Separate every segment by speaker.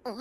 Speaker 1: Halo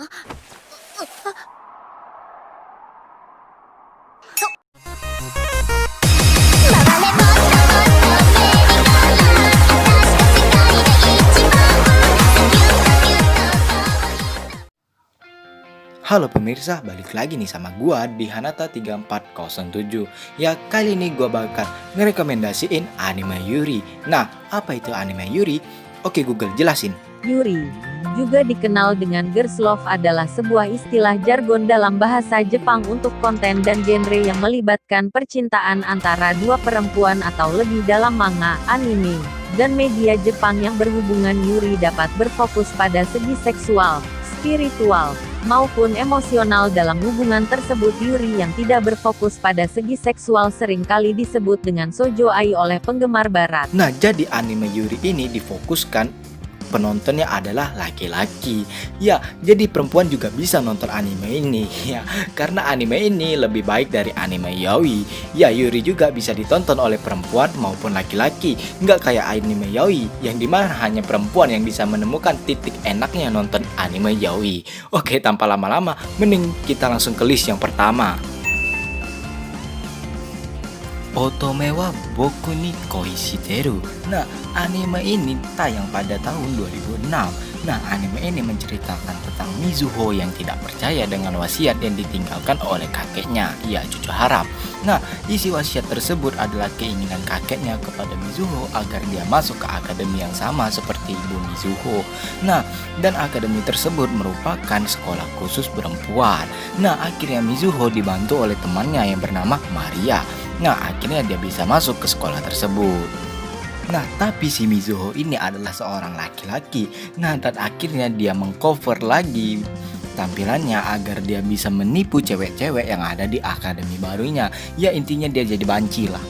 Speaker 1: pemirsa, balik lagi nih sama gua di Hanata 3407. Ya, kali ini gua bakal ngerekomendasiin anime Yuri. Nah, apa itu anime Yuri? Oke Google, jelasin.
Speaker 2: Yuri, juga dikenal dengan girls love, adalah sebuah istilah jargon dalam bahasa Jepang untuk konten dan genre yang melibatkan percintaan antara dua perempuan atau lebih dalam manga, anime, dan media Jepang yang berhubungan. Yuri dapat berfokus pada segi seksual, spiritual, maupun emosional dalam hubungan tersebut. Yuri yang tidak berfokus pada segi seksual seringkali disebut dengan shoujo ai oleh penggemar barat.
Speaker 1: Nah, jadi anime Yuri ini difokuskan penontonnya adalah laki-laki. Ya, jadi perempuan juga bisa nonton anime ini ya, karena anime ini lebih baik dari anime yaoi. Ya, Yuri juga bisa ditonton oleh perempuan maupun laki-laki. Nggak kayak anime yaoi yang dimana hanya perempuan yang bisa menemukan titik enaknya nonton anime yaoi. Oke, tanpa lama-lama, mending kita langsung ke list yang pertama. Otome wa Boku ni Koi Shiteru. Nah, anime ini tayang pada tahun 2006. Nah, anime ini menceritakan tentang Mizuho yang tidak percaya dengan wasiat yang ditinggalkan oleh kakeknya, ya cucu harap. Nah, isi wasiat tersebut adalah keinginan kakeknya kepada Mizuho agar dia masuk ke akademi yang sama seperti ibu Mizuho. Nah, dan akademi tersebut merupakan sekolah khusus perempuan. Nah, akhirnya Mizuho dibantu oleh temannya yang bernama Maria. Nah, akhirnya dia bisa masuk ke sekolah tersebut. Nah, tapi si Mizuho ini adalah seorang laki-laki. Nah, dan akhirnya dia mengcover lagi tampilannya agar dia bisa menipu cewek-cewek yang ada di akademi barunya. Ya, intinya dia jadi banci lah.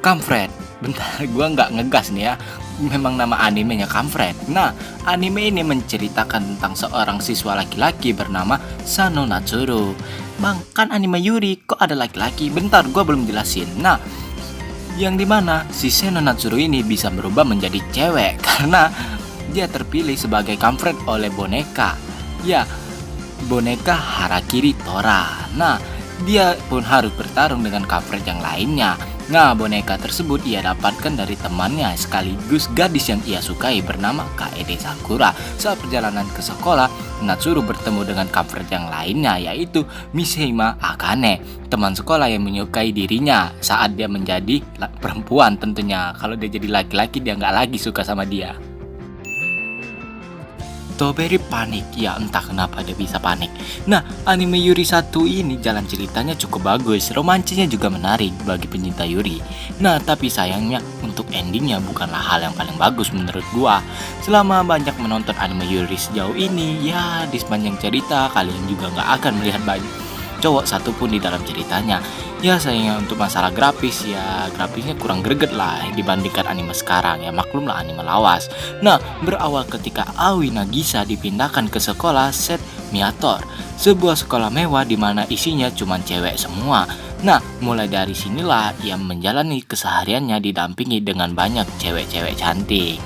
Speaker 1: Kampret. Bentar, gua nggak ngegas nih ya. Memang nama animenya Kampret. Nah, anime ini menceritakan tentang seorang siswa laki-laki bernama Sano Natsuru. Bang, kan anime Yuri kok ada laki-laki? Bentar, gua belum jelasin. Nah, yang dimana si Sano Natsuru ini bisa berubah menjadi cewek karena dia terpilih sebagai Kampret oleh boneka. Ya, boneka Harakiri Tora. Nah, dia pun harus bertarung dengan Kampret yang lainnya. Nah, boneka tersebut ia dapatkan dari temannya sekaligus gadis yang ia sukai bernama Kaede Sakura. Saat perjalanan ke sekolah, Natsuru bertemu dengan Kampret yang lainnya, yaitu Mishima Akane, teman sekolah yang menyukai dirinya saat dia menjadi perempuan tentunya. Kalau dia jadi laki-laki, dia nggak lagi suka sama dia. Toberi panik, ya entah kenapa dia bisa panik. Nah, anime Yuri 1 ini jalan ceritanya cukup bagus, romansnya juga menarik bagi pencinta Yuri. Nah, tapi sayangnya untuk endingnya bukanlah hal yang paling bagus menurut gua. Selama banyak menonton anime Yuri sejauh ini, ya di sepanjang cerita kalian juga nggak akan melihat banyak cowok satupun di dalam ceritanya. Ya sayangnya untuk masalah grafis, ya grafisnya kurang greget lah dibandingkan anime sekarang. Ya maklum lah anime lawas. Nah, berawal ketika Aoi Nagisa dipindahkan ke sekolah Set Miator, sebuah sekolah mewah di mana isinya cuma cewek semua. Nah, mulai dari sinilah ia menjalani kesehariannya didampingi dengan banyak cewek-cewek cantik.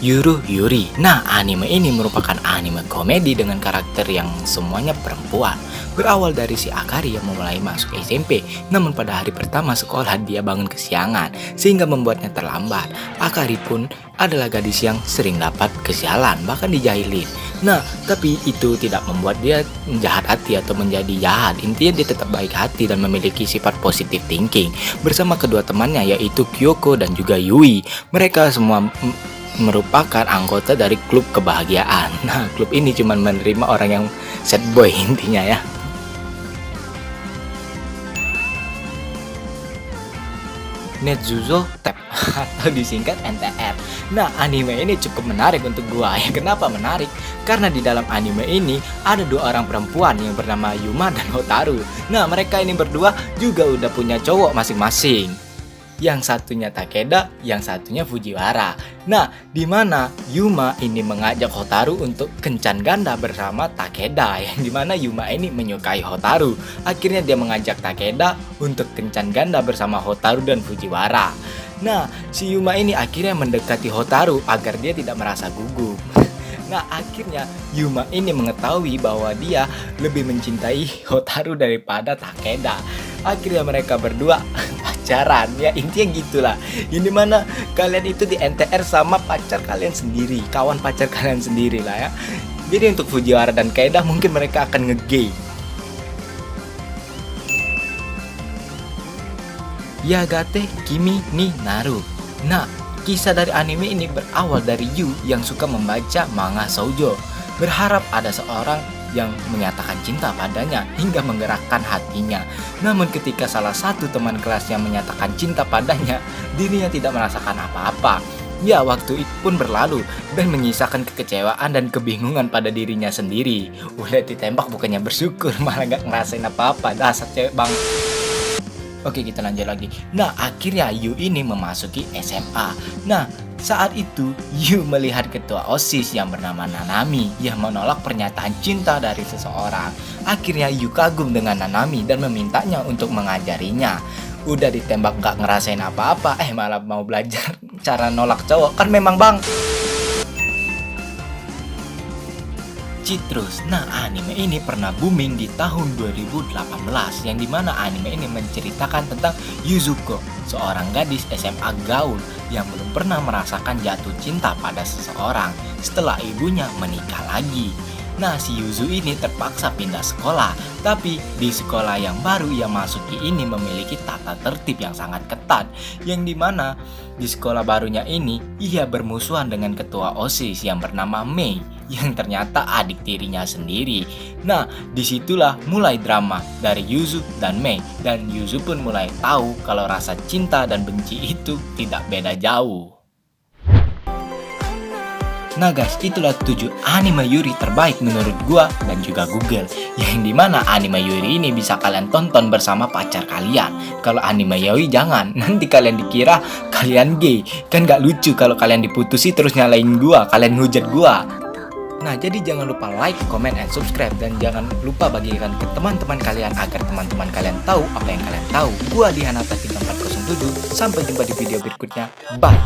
Speaker 1: Yuri. Nah, anime ini merupakan anime komedi dengan karakter yang semuanya perempuan. Berawal dari si Akari yang memulai masuk SMP, namun pada hari pertama sekolah dia bangun kesiangan sehingga membuatnya terlambat. Akari pun adalah gadis yang sering dapat kesialan, bahkan dijahilin. Nah, tapi itu tidak membuat dia jahat hati atau menjadi jahat. Intinya dia tetap baik hati dan memiliki sifat positive thinking bersama kedua temannya yaitu Kyoko dan juga Yui. Mereka semua merupakan anggota dari klub kebahagiaan. Nah, klub ini cuma menerima orang yang sad boy intinya ya. Netsuzo Tap atau disingkat NTR. Nah, anime ini cukup menarik untuk gua. Ya, kenapa menarik? Karena di dalam anime ini ada dua orang perempuan yang bernama Yuma dan Hotaru. Nah, mereka ini berdua juga udah punya cowok masing-masing. Yang satunya Takeda, yang satunya Fujiwara. Nah, di mana Yuma ini mengajak Hotaru untuk kencan ganda bersama Takeda, yang dimana Yuma ini menyukai Hotaru. Akhirnya dia mengajak Takeda untuk kencan ganda bersama Hotaru dan Fujiwara. Nah, si Yuma ini akhirnya mendekati Hotaru agar dia tidak merasa gugup. Nah, akhirnya Yuma ini mengetahui bahwa dia lebih mencintai Hotaru daripada Takeda. Akhirnya mereka berdua pacaran. Ya, intinya gitulah. Ini mana kalian itu di NTR sama pacar kalian sendiri, kawan pacar kalian sendiri lah ya. Jadi untuk Fujiwara dan Kaeda mungkin mereka akan ngegay. Yagate Kimi ni Naru. Nah, kisah dari anime ini berawal dari Yu yang suka membaca manga shoujo. Berharap ada seorang yang menyatakan cinta padanya hingga menggerakkan hatinya. Namun ketika salah satu teman kelasnya menyatakan cinta padanya, dirinya tidak merasakan apa-apa. Ya, waktu itu pun berlalu dan menyisakan kekecewaan dan kebingungan pada dirinya sendiri. Udah ditembak bukannya bersyukur, malah gak ngerasain apa-apa. Dasar cewek bang. Oke, kita lanjut lagi. Nah, akhirnya Yu ini memasuki SMA. Nah, saat itu Yu melihat ketua OSIS yang bernama Nanami yang menolak pernyataan cinta dari seseorang. Akhirnya Yu kagum dengan Nanami dan memintanya untuk mengajarinya. Udah ditembak gak ngerasain apa-apa, malah mau belajar cara nolak cowok. Kan memang bang. Citrus. Nah, anime ini pernah booming di tahun 2018 yang dimana anime ini menceritakan tentang Yuzuko, seorang gadis SMA gaul yang belum pernah merasakan jatuh cinta pada seseorang setelah ibunya menikah lagi. Nah, si Yuzu ini terpaksa pindah sekolah, tapi di sekolah yang baru ia masuki ini memiliki tata tertib yang sangat ketat, yang dimana di sekolah barunya ini ia bermusuhan dengan ketua OSIS yang bernama Mei, yang ternyata adik tirinya sendiri. Nah, disitulah mulai drama dari Yuzu dan Mei, dan Yuzu pun mulai tahu kalau rasa cinta dan benci itu tidak beda jauh. Nah guys, itulah 7 anime Yuri terbaik menurut gua dan juga Google, yang dimana anime Yuri ini bisa kalian tonton bersama pacar kalian. Kalau anime yaoi jangan, nanti kalian dikira kalian gay. Kan gak lucu kalau kalian diputusi terus nyalain gua, kalian hujat gua. Nah, jadi jangan lupa like, comment, and subscribe. Dan jangan lupa bagikan ke teman-teman kalian agar teman-teman kalian tahu apa yang kalian tahu. Gua di Hanata 407. Sampai jumpa di video berikutnya. Bye.